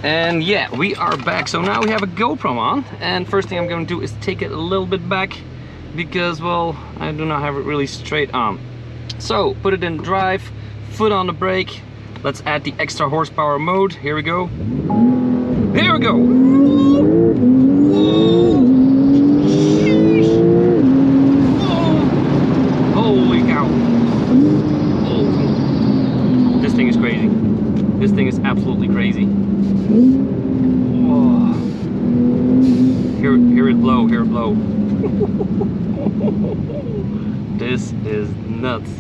And yeah, we are back. So now we have a GoPro on, and first thing I'm going to do is take it a little bit back because, well, I do not have it really straight on. So put it in drive, foot on the brake. Let's add the extra horsepower mode. Here we go. Here we go. Holy cow. Oh. This thing is crazy. This thing is absolutely crazy. Whoa. Hear it blow, hear it blow. This is nuts.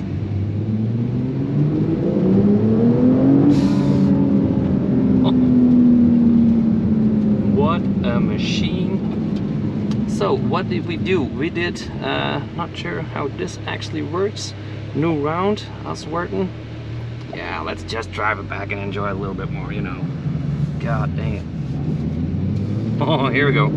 What a machine. So what did we do? We did, not sure how this actually works. New round, us working. Yeah, let's just drive it back and enjoy a little bit more, you know. God dang it. Oh, here we go.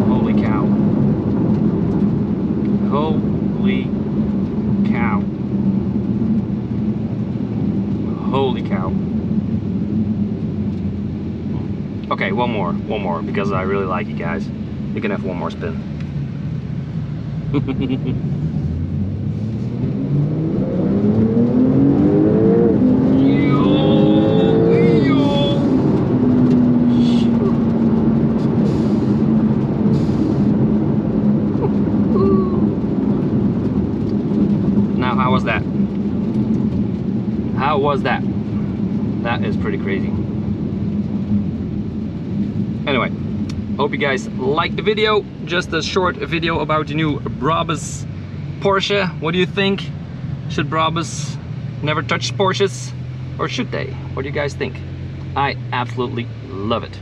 Holy cow. Holy cow. Holy cow. Okay, one more, because I really like it, guys. You can have one more spin. Now, how was that? How was that? That is pretty crazy. Anyway, hope you guys liked the video. Just a short video about the new Brabus Porsche. What do you think? Should Brabus never touch Porsches? Or should they? What do you guys think? I absolutely love it.